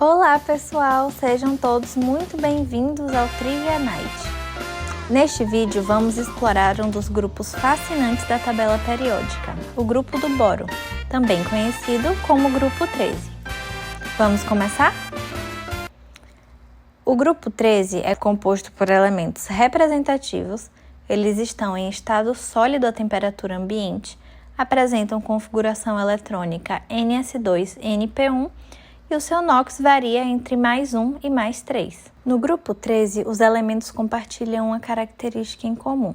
Olá pessoal, sejam todos muito bem-vindos ao Trivia Night. Neste vídeo vamos explorar um dos grupos fascinantes da tabela periódica, o grupo do boro, também conhecido como grupo 13. Vamos começar? O grupo 13 é composto por elementos representativos, eles estão em estado sólido à temperatura ambiente, apresentam configuração eletrônica Ns2-Np1 e o seu NOx varia entre +1 e +3. No grupo 13, os elementos compartilham uma característica em comum.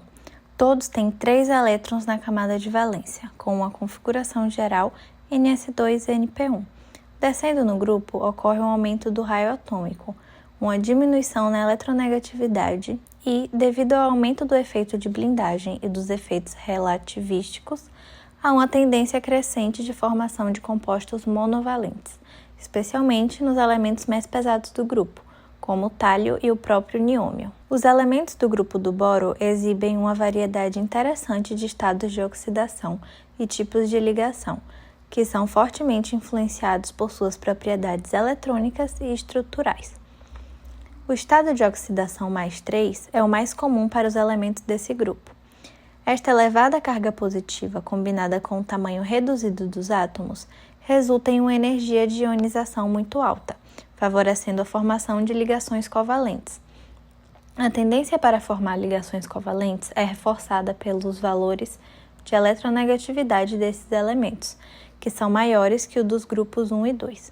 Todos têm 3 elétrons na camada de valência, com uma configuração geral Ns2-Np1. Descendo no grupo, ocorre um aumento do raio atômico, uma diminuição na eletronegatividade e, devido ao aumento do efeito de blindagem e dos efeitos relativísticos, há uma tendência crescente de formação de compostos monovalentes, especialmente nos elementos mais pesados do grupo, como o tálio e o próprio niômio. Os elementos do grupo do boro exibem uma variedade interessante de estados de oxidação e tipos de ligação, que são fortemente influenciados por suas propriedades eletrônicas e estruturais. O estado de oxidação +3 é o mais comum para os elementos desse grupo. Esta elevada carga positiva, combinada com o tamanho reduzido dos átomos, resulta em uma energia de ionização muito alta, favorecendo a formação de ligações covalentes. A tendência para formar ligações covalentes é reforçada pelos valores de eletronegatividade desses elementos, que são maiores que o dos grupos 1 e 2.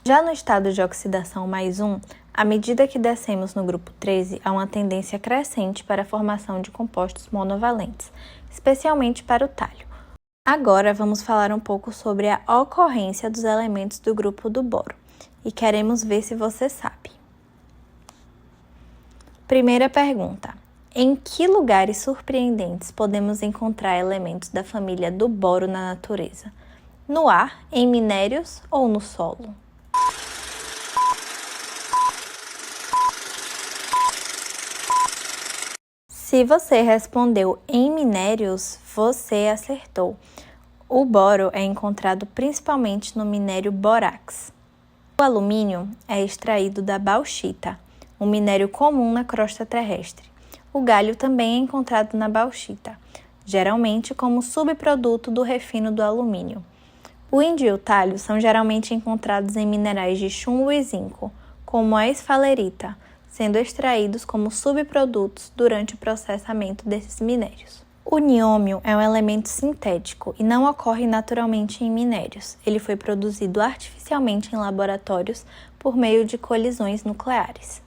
Já no estado de oxidação +1, à medida que descemos no grupo 13, há uma tendência crescente para a formação de compostos monovalentes, especialmente para o tálio. Agora vamos falar um pouco sobre a ocorrência dos elementos do grupo do boro, e queremos ver se você sabe. Primeira pergunta: em que lugares surpreendentes podemos encontrar elementos da família do boro na natureza? No ar, em minérios ou no solo? Se você respondeu em minérios, você acertou. O boro é encontrado principalmente no minério bórax. O alumínio é extraído da bauxita, um minério comum na crosta terrestre. O galho também é encontrado na bauxita, geralmente como subproduto do refino do alumínio. O índio e o tálio são geralmente encontrados em minerais de chumbo e zinco, como a esfalerita, sendo extraídos como subprodutos durante o processamento desses minérios. O niômio é um elemento sintético e não ocorre naturalmente em minérios. Ele foi produzido artificialmente em laboratórios por meio de colisões nucleares.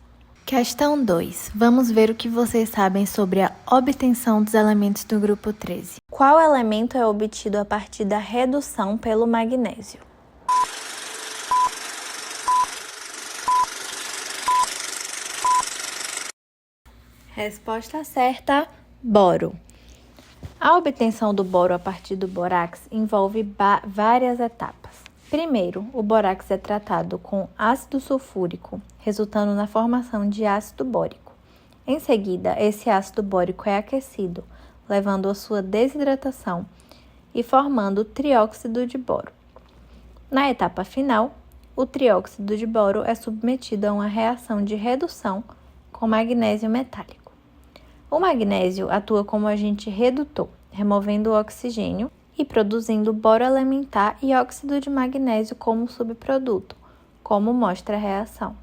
Questão 2. Vamos ver o que vocês sabem sobre a obtenção dos elementos do grupo 13. Qual elemento é obtido a partir da redução pelo magnésio? Resposta certa: boro. A obtenção do boro a partir do bórax envolve várias etapas. Primeiro, o bórax é tratado com ácido sulfúrico, resultando na formação de ácido bórico. Em seguida, esse ácido bórico é aquecido, levando à sua desidratação e formando o trióxido de boro. Na etapa final, o trióxido de boro é submetido a uma reação de redução com magnésio metálico. O magnésio atua como agente redutor, removendo o oxigênio e produzindo boro elementar e óxido de magnésio como subproduto, como mostra a reação.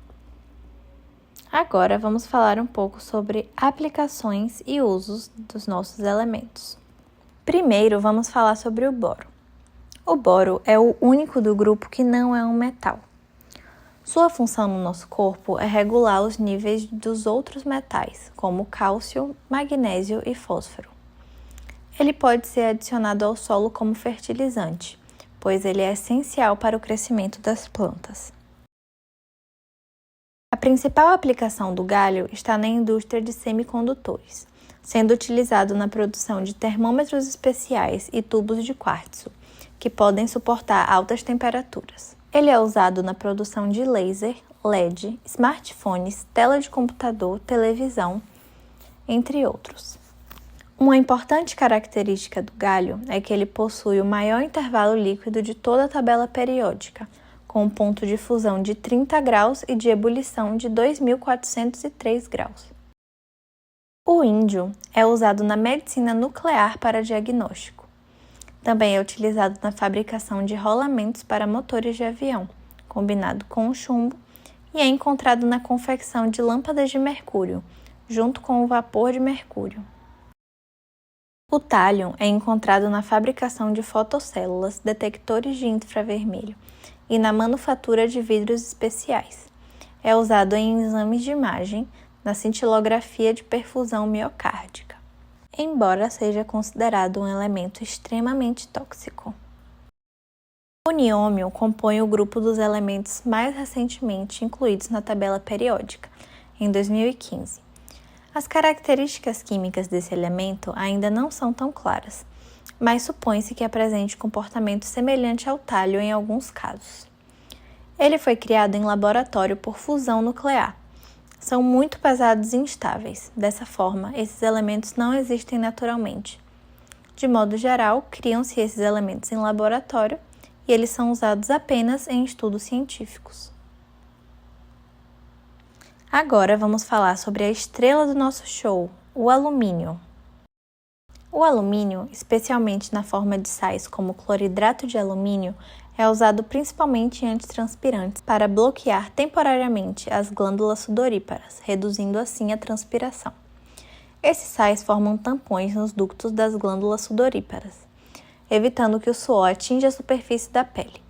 Agora vamos falar um pouco sobre aplicações e usos dos nossos elementos. Primeiro, vamos falar sobre o boro. O boro é o único do grupo que não é um metal. Sua função no nosso corpo é regular os níveis dos outros metais, como cálcio, magnésio e fósforo. Ele pode ser adicionado ao solo como fertilizante, pois ele é essencial para o crescimento das plantas. A principal aplicação do galho está na indústria de semicondutores, sendo utilizado na produção de termômetros especiais e tubos de quartzo, que podem suportar altas temperaturas. Ele é usado na produção de laser, LED, smartphones, tela de computador, televisão, entre outros. Uma importante característica do galho é que ele possui o maior intervalo líquido de toda a tabela periódica, com com um ponto de fusão de 30 graus e de ebulição de 2.403 graus. O índio é usado na medicina nuclear para diagnóstico. Também é utilizado na fabricação de rolamentos para motores de avião, combinado com o chumbo, e é encontrado na confecção de lâmpadas de mercúrio, junto com o vapor de mercúrio. O tállium é encontrado na fabricação de fotocélulas, detectores de infravermelho e na manufatura de vidros especiais. É usado em exames de imagem, na cintilografia de perfusão miocárdica, embora seja considerado um elemento extremamente tóxico. O niômio compõe o grupo dos elementos mais recentemente incluídos na tabela periódica, em 2015. As características químicas desse elemento ainda não são tão claras, mas supõe-se que apresente comportamento semelhante ao tálio em alguns casos. Ele foi criado em laboratório por fusão nuclear. São muito pesados e instáveis. Dessa forma, esses elementos não existem naturalmente. De modo geral, criam-se esses elementos em laboratório e eles são usados apenas em estudos científicos. Agora vamos falar sobre a estrela do nosso show, o alumínio. O alumínio, especialmente na forma de sais como cloridrato de alumínio, é usado principalmente em antitranspirantes para bloquear temporariamente as glândulas sudoríparas, reduzindo assim a transpiração. Esses sais formam tampões nos ductos das glândulas sudoríparas, evitando que o suor atinja a superfície da pele.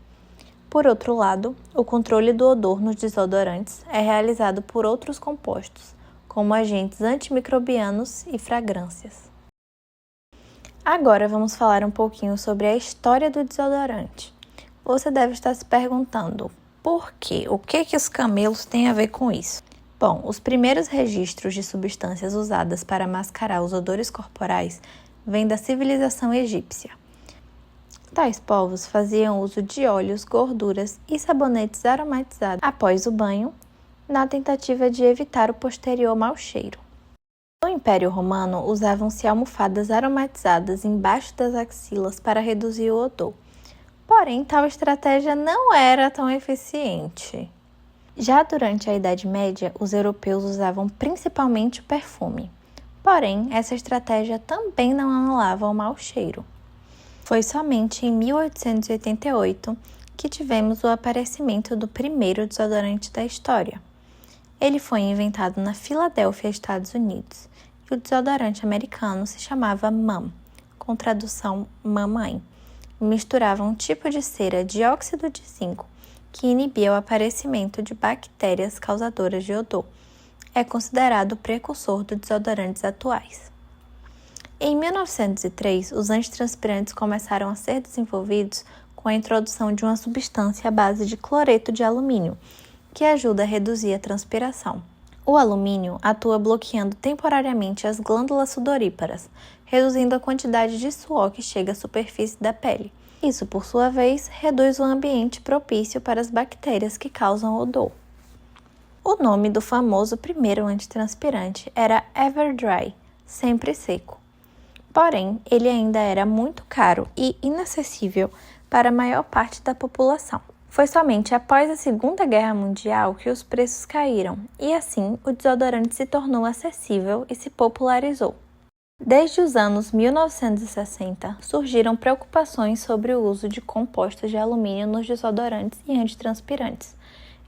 Por outro lado, o controle do odor nos desodorantes é realizado por outros compostos, como agentes antimicrobianos e fragrâncias. Agora vamos falar um pouquinho sobre a história do desodorante. Você deve estar se perguntando, por quê? O que os camelos têm a ver com isso? Bom, os primeiros registros de substâncias usadas para mascarar os odores corporais vêm da civilização egípcia. Tais povos faziam uso de óleos, gorduras e sabonetes aromatizados após o banho, na tentativa de evitar o posterior mau cheiro. No Império Romano, usavam-se almofadas aromatizadas embaixo das axilas para reduzir o odor. Porém, tal estratégia não era tão eficiente. Já durante a Idade Média, os europeus usavam principalmente o perfume. Porém, essa estratégia também não anulava o mau cheiro. Foi somente em 1888 que tivemos o aparecimento do primeiro desodorante da história. Ele foi inventado na Filadélfia, Estados Unidos, e o desodorante americano se chamava Mum, com tradução mamãe, e misturava um tipo de cera dióxido de zinco que inibia o aparecimento de bactérias causadoras de odor. É considerado o precursor dos desodorantes atuais. Em 1903, os antitranspirantes começaram a ser desenvolvidos com a introdução de uma substância à base de cloreto de alumínio, que ajuda a reduzir a transpiração. O alumínio atua bloqueando temporariamente as glândulas sudoríparas, reduzindo a quantidade de suor que chega à superfície da pele. Isso, por sua vez, reduz o ambiente propício para as bactérias que causam odor. O nome do famoso primeiro antitranspirante era Everdry, sempre seco. Porém, ele ainda era muito caro e inacessível para a maior parte da população. Foi somente após a Segunda Guerra Mundial que os preços caíram e, assim, o desodorante se tornou acessível e se popularizou. Desde os anos 1960, surgiram preocupações sobre o uso de compostos de alumínio nos desodorantes e antitranspirantes,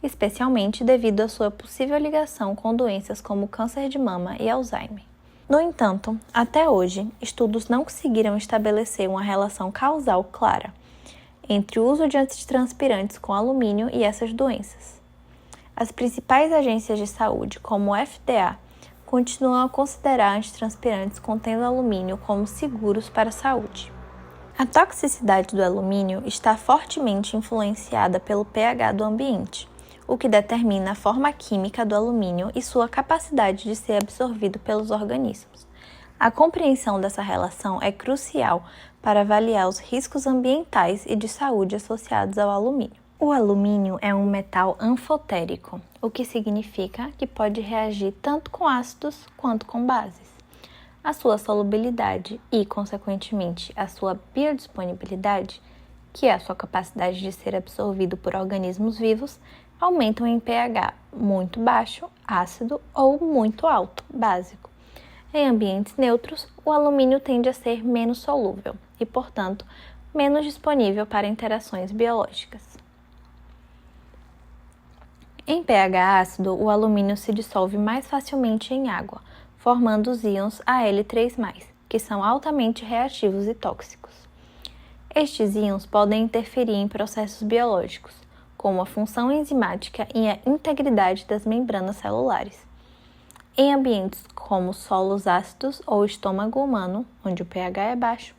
especialmente devido à sua possível ligação com doenças como câncer de mama e Alzheimer. No entanto, até hoje, estudos não conseguiram estabelecer uma relação causal clara entre o uso de antitranspirantes com alumínio e essas doenças. As principais agências de saúde, como o FDA, continuam a considerar antitranspirantes contendo alumínio como seguros para a saúde. A toxicidade do alumínio está fortemente influenciada pelo pH do ambiente, o que determina a forma química do alumínio e sua capacidade de ser absorvido pelos organismos. A compreensão dessa relação é crucial para avaliar os riscos ambientais e de saúde associados ao alumínio. O alumínio é um metal anfotérico, o que significa que pode reagir tanto com ácidos quanto com bases. A sua solubilidade e, consequentemente, a sua biodisponibilidade, que é a sua capacidade de ser absorvido por organismos vivos, aumentam em pH muito baixo, ácido, ou muito alto, básico. Em ambientes neutros, o alumínio tende a ser menos solúvel e, portanto, menos disponível para interações biológicas. Em pH ácido, o alumínio se dissolve mais facilmente em água, formando os íons Al3+, que são altamente reativos e tóxicos. Estes íons podem interferir em processos biológicos, como a função enzimática e a integridade das membranas celulares. Em ambientes como solos ácidos ou estômago humano, onde o pH é baixo,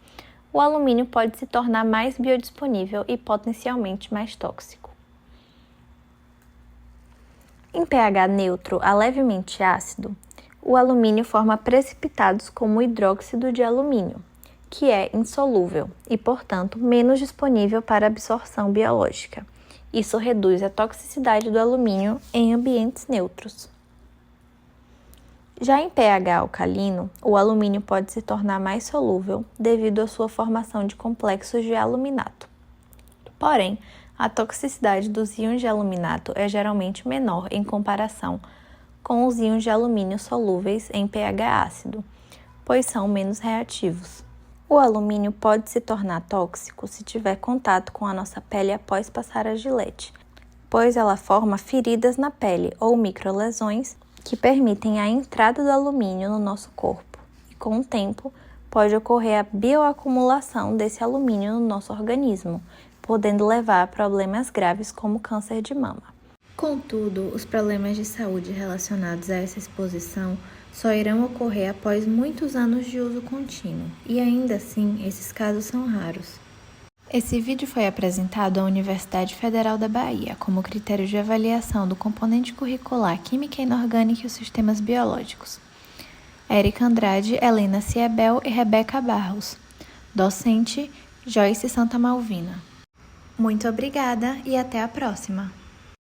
o alumínio pode se tornar mais biodisponível e potencialmente mais tóxico. Em pH neutro a levemente ácido, o alumínio forma precipitados como o hidróxido de alumínio, que é insolúvel e, portanto, menos disponível para absorção biológica. Isso reduz a toxicidade do alumínio em ambientes neutros. Já em pH alcalino, o alumínio pode se tornar mais solúvel devido à sua formação de complexos de aluminato. Porém, a toxicidade dos íons de aluminato é geralmente menor em comparação com os íons de alumínio solúveis em pH ácido, pois são menos reativos. O alumínio pode se tornar tóxico se tiver contato com a nossa pele após passar a gilete, pois ela forma feridas na pele ou microlesões que permitem a entrada do alumínio no nosso corpo, e com o tempo pode ocorrer a bioacumulação desse alumínio no nosso organismo, podendo levar a problemas graves como câncer de mama. Contudo, os problemas de saúde relacionados a essa exposição só irão ocorrer após muitos anos de uso contínuo, e ainda assim, esses casos são raros. Esse vídeo foi apresentado à Universidade Federal da Bahia como critério de avaliação do componente curricular Química Inorgânica e os Sistemas Biológicos. Érica Andrade, Helena Ciebel e Rebeca Barros. Docente, Joyce Santa Malvina. Muito obrigada e até a próxima!